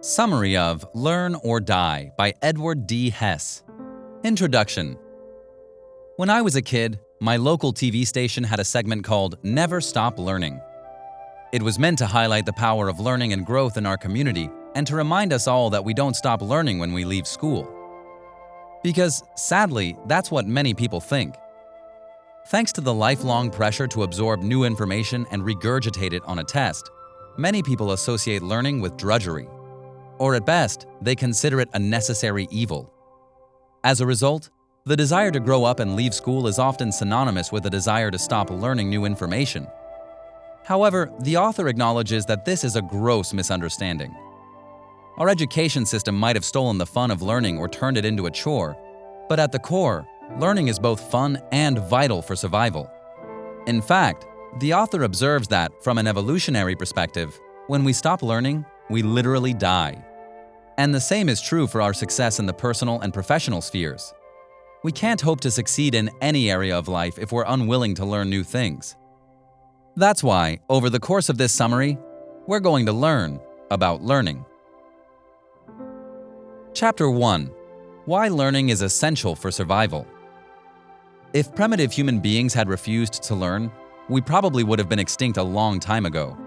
Summary of Learn or Die by Edward D. Hess. Introduction. When I was a kid, my local TV station had a segment called Never Stop Learning. It was meant to highlight the power of learning and growth in our community and to remind us all that we don't stop learning when we leave school. Because, sadly, that's what many people think. Thanks to the lifelong pressure to absorb new information and regurgitate it on a test, many people associate learning with drudgery. Or at best, they consider it a necessary evil. As a result, the desire to grow up and leave school is often synonymous with the desire to stop learning new information. However, the author acknowledges that this is a gross misunderstanding. Our education system might have stolen the fun of learning or turned it into a chore, but at the core, learning is both fun and vital for survival. In fact, the author observes that, from an evolutionary perspective, when we stop learning, we literally die. And the same is true for our success in the personal and professional spheres. We can't hope to succeed in any area of life if we're unwilling to learn new things. That's why, over the course of this summary, we're going to learn about learning. Chapter 1. Why learning is essential for survival. If primitive human beings had refused to learn, we probably would have been extinct a long time ago.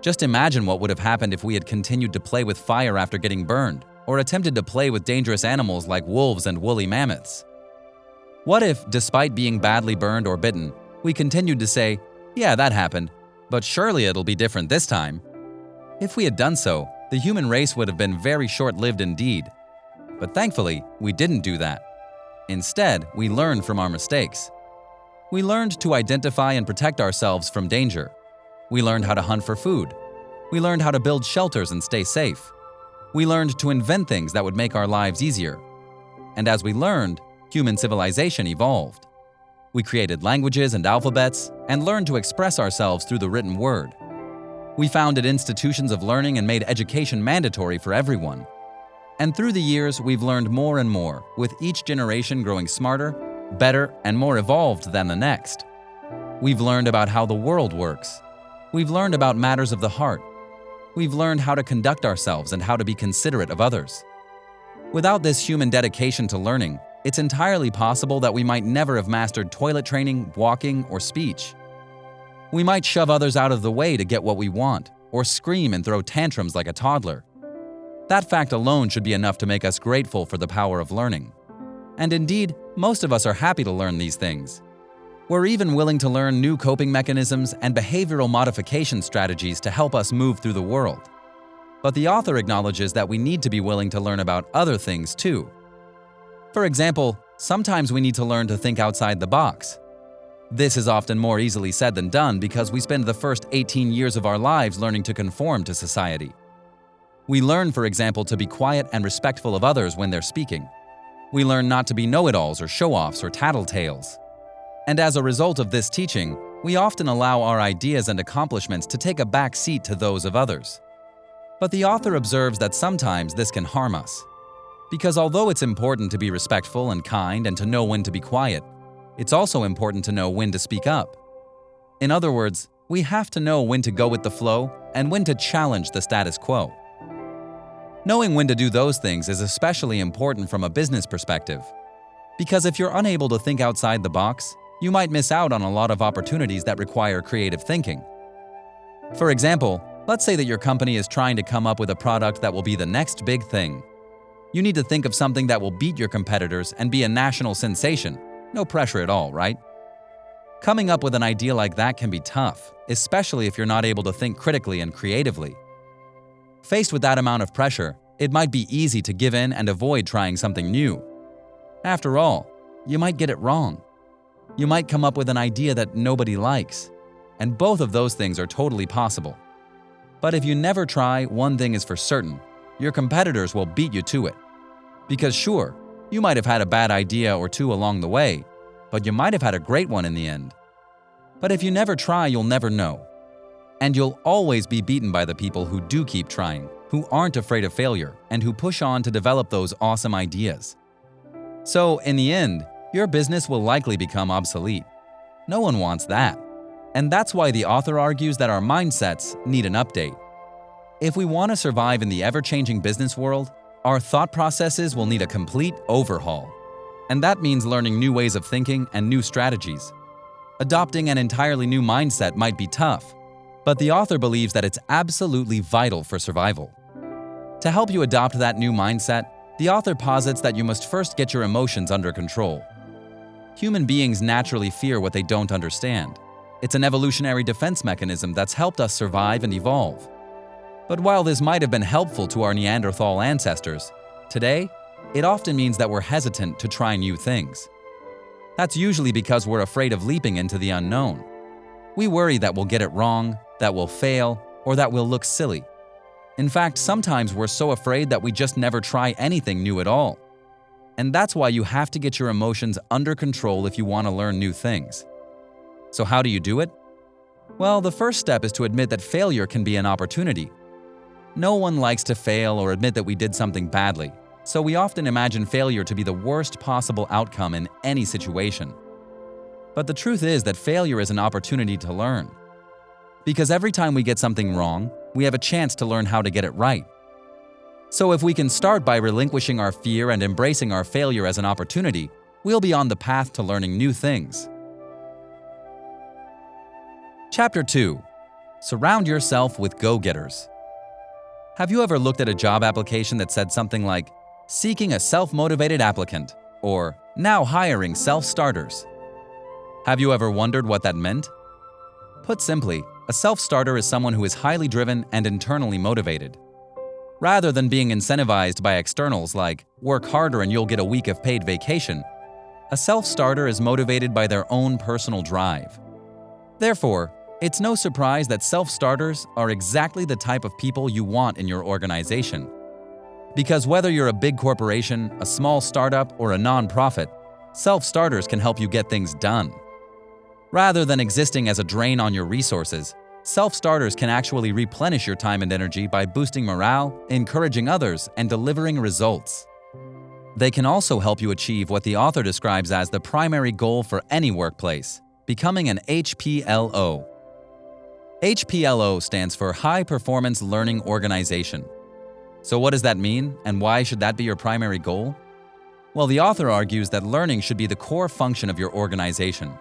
Just imagine what would have happened if we had continued to play with fire after getting burned, or attempted to play with dangerous animals like wolves and woolly mammoths. What if, despite being badly burned or bitten, we continued to say, "Yeah, that happened, but surely it'll be different this time"? If we had done so, the human race would have been very short-lived indeed. But thankfully, we didn't do that. Instead, we learned from our mistakes. We learned to identify and protect ourselves from danger. We learned how to hunt for food. We learned how to build shelters and stay safe. We learned to invent things that would make our lives easier. And as we learned, human civilization evolved. We created languages and alphabets and learned to express ourselves through the written word. We founded institutions of learning and made education mandatory for everyone. And through the years, we've learned more and more, with each generation growing smarter, better, and more evolved than the next. We've learned about how the world works. We've learned about matters of the heart. We've learned how to conduct ourselves and how to be considerate of others. Without this human dedication to learning, it's entirely possible that we might never have mastered toilet training, walking, or speech. We might shove others out of the way to get what we want, or scream and throw tantrums like a toddler. That fact alone should be enough to make us grateful for the power of learning. And indeed, most of us are happy to learn these things. We're even willing to learn new coping mechanisms and behavioral modification strategies to help us move through the world. But the author acknowledges that we need to be willing to learn about other things too. For example, sometimes we need to learn to think outside the box. This is often more easily said than done because we spend the first 18 years of our lives learning to conform to society. We learn, for example, to be quiet and respectful of others when they're speaking. We learn not to be know-it-alls or show-offs or tattletales. And as a result of this teaching, we often allow our ideas and accomplishments to take a back seat to those of others. But the author observes that sometimes this can harm us. Because although it's important to be respectful and kind and to know when to be quiet, it's also important to know when to speak up. In other words, we have to know when to go with the flow and when to challenge the status quo. Knowing when to do those things is especially important from a business perspective. Because if you're unable to think outside the box, you might miss out on a lot of opportunities that require creative thinking. For example, let's say that your company is trying to come up with a product that will be the next big thing. You need to think of something that will beat your competitors and be a national sensation. No pressure at all, right? Coming up with an idea like that can be tough, especially if you're not able to think critically and creatively. Faced with that amount of pressure, it might be easy to give in and avoid trying something new. After all, you might get it wrong. You might come up with an idea that nobody likes, and both of those things are totally possible. But if you never try, one thing is for certain: your competitors will beat you to it. Because sure, you might have had a bad idea or two along the way, but you might have had a great one in the end. But if you never try, you'll never know. And you'll always be beaten by the people who do keep trying, who aren't afraid of failure, and who push on to develop those awesome ideas. So, in the end, your business will likely become obsolete. No one wants that. And that's why the author argues that our mindsets need an update. If we want to survive in the ever-changing business world, our thought processes will need a complete overhaul. And that means learning new ways of thinking and new strategies. Adopting an entirely new mindset might be tough, but the author believes that it's absolutely vital for survival. To help you adopt that new mindset, the author posits that you must first get your emotions under control. Human beings naturally fear what they don't understand. It's an evolutionary defense mechanism that's helped us survive and evolve. But while this might have been helpful to our Neanderthal ancestors, today, it often means that we're hesitant to try new things. That's usually because we're afraid of leaping into the unknown. We worry that we'll get it wrong, that we'll fail, or that we'll look silly. In fact, sometimes we're so afraid that we just never try anything new at all. And that's why you have to get your emotions under control if you want to learn new things. So how do you do it? Well, the first step is to admit that failure can be an opportunity. No one likes to fail or admit that we did something badly, so we often imagine failure to be the worst possible outcome in any situation. But the truth is that failure is an opportunity to learn. Because every time we get something wrong, we have a chance to learn how to get it right. So if we can start by relinquishing our fear and embracing our failure as an opportunity, we'll be on the path to learning new things. Chapter 2. Surround yourself with go-getters. Have you ever looked at a job application that said something like, "Seeking a self-motivated applicant," or "Now hiring self-starters"? Have you ever wondered what that meant? Put simply, a self-starter is someone who is highly driven and internally motivated. Rather than being incentivized by externals like, "Work harder and you'll get a week of paid vacation," a self-starter is motivated by their own personal drive. Therefore, it's no surprise that self-starters are exactly the type of people you want in your organization. Because whether you're a big corporation, a small startup, or a nonprofit, self-starters can help you get things done. Rather than existing as a drain on your resources, self-starters can actually replenish your time and energy by boosting morale, encouraging others, and delivering results. They can also help you achieve what the author describes as the primary goal for any workplace: becoming an HPLO. HPLO stands for High Performance Learning Organization. So what does that mean, and why should that be your primary goal? Well, the author argues that learning should be the core function of your organization.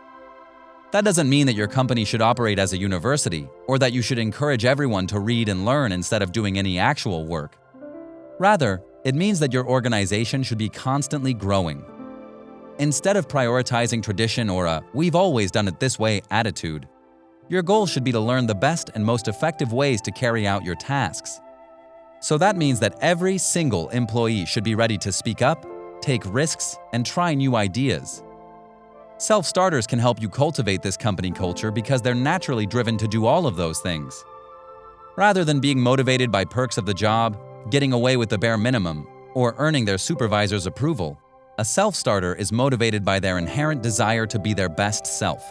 That doesn't mean that your company should operate as a university, or that you should encourage everyone to read and learn instead of doing any actual work. Rather, it means that your organization should be constantly growing. Instead of prioritizing tradition or a "we've always done it this way" attitude, your goal should be to learn the best and most effective ways to carry out your tasks. So that means that every single employee should be ready to speak up, take risks, and try new ideas. Self-starters can help you cultivate this company culture because they're naturally driven to do all of those things. Rather than being motivated by perks of the job, getting away with the bare minimum, or earning their supervisor's approval, a self-starter is motivated by their inherent desire to be their best self.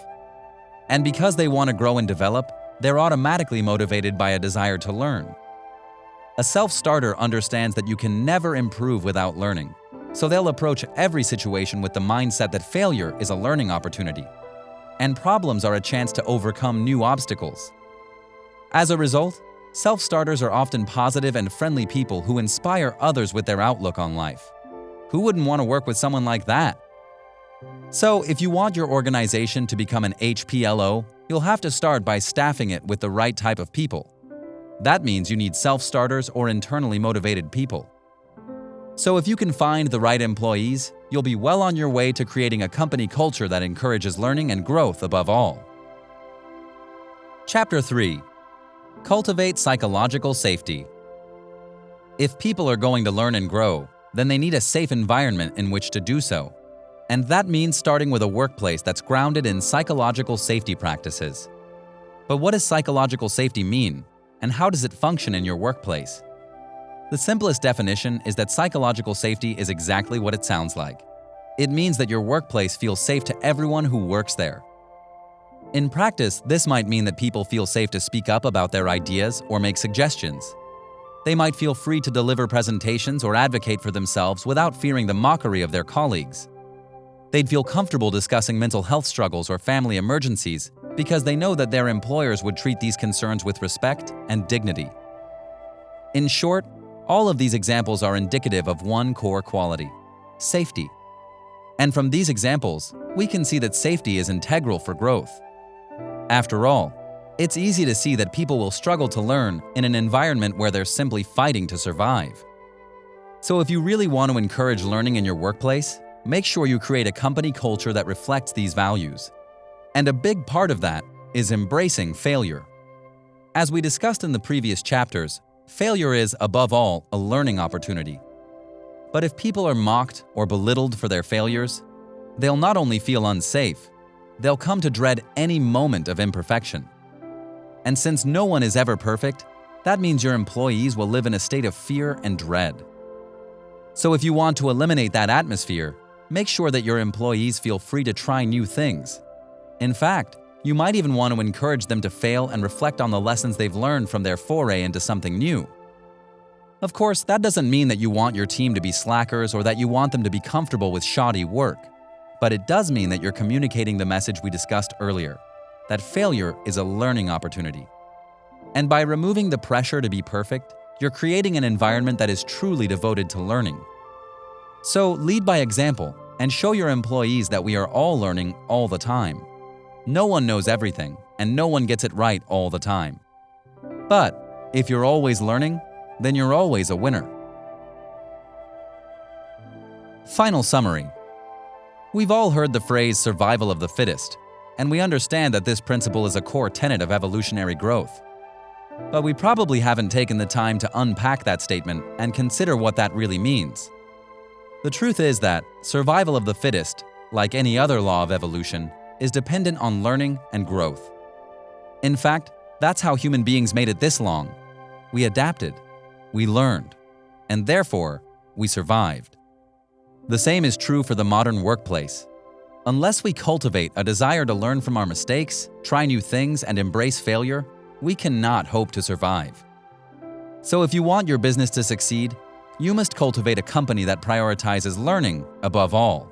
And because they want to grow and develop, they're automatically motivated by a desire to learn. A self-starter understands that you can never improve without learning, so they'll approach every situation with the mindset that failure is a learning opportunity, and problems are a chance to overcome new obstacles. As a result, self-starters are often positive and friendly people who inspire others with their outlook on life. Who wouldn't want to work with someone like that? So, if you want your organization to become an HPLO, you'll have to start by staffing it with the right type of people. That means you need self-starters or internally motivated people. So if you can find the right employees, you'll be well on your way to creating a company culture that encourages learning and growth above all. Chapter 3. Cultivate psychological safety. If people are going to learn and grow, then they need a safe environment in which to do so. And that means starting with a workplace that's grounded in psychological safety practices. But what does psychological safety mean, and how does it function in your workplace? The simplest definition is that psychological safety is exactly what it sounds like. It means that your workplace feels safe to everyone who works there. In practice, this might mean that people feel safe to speak up about their ideas or make suggestions. They might feel free to deliver presentations or advocate for themselves without fearing the mockery of their colleagues. They'd feel comfortable discussing mental health struggles or family emergencies because they know that their employers would treat these concerns with respect and dignity. In short, all of these examples are indicative of one core quality: safety. And from these examples, we can see that safety is integral for growth. After all, it's easy to see that people will struggle to learn in an environment where they're simply fighting to survive. So if you really want to encourage learning in your workplace, make sure you create a company culture that reflects these values. And a big part of that is embracing failure. As we discussed in the previous chapters, failure is, above all, a learning opportunity. But if people are mocked or belittled for their failures, they'll not only feel unsafe, they'll come to dread any moment of imperfection. And since no one is ever perfect, that means your employees will live in a state of fear and dread. So if you want to eliminate that atmosphere, make sure that your employees feel free to try new things. In fact, you might even want to encourage them to fail and reflect on the lessons they've learned from their foray into something new. Of course, that doesn't mean that you want your team to be slackers or that you want them to be comfortable with shoddy work. But it does mean that you're communicating the message we discussed earlier, that failure is a learning opportunity. And by removing the pressure to be perfect, you're creating an environment that is truly devoted to learning. So lead by example and show your employees that we are all learning all the time. No one knows everything, and no one gets it right all the time. But if you're always learning, then you're always a winner. Final summary. We've all heard the phrase survival of the fittest, and we understand that this principle is a core tenet of evolutionary growth. But we probably haven't taken the time to unpack that statement and consider what that really means. The truth is that survival of the fittest, like any other law of evolution, is dependent on learning and growth. In fact, that's how human beings made it this long. We adapted, we learned, and therefore, we survived. The same is true for the modern workplace. Unless we cultivate a desire to learn from our mistakes, try new things, and embrace failure, we cannot hope to survive. So if you want your business to succeed, you must cultivate a company that prioritizes learning above all.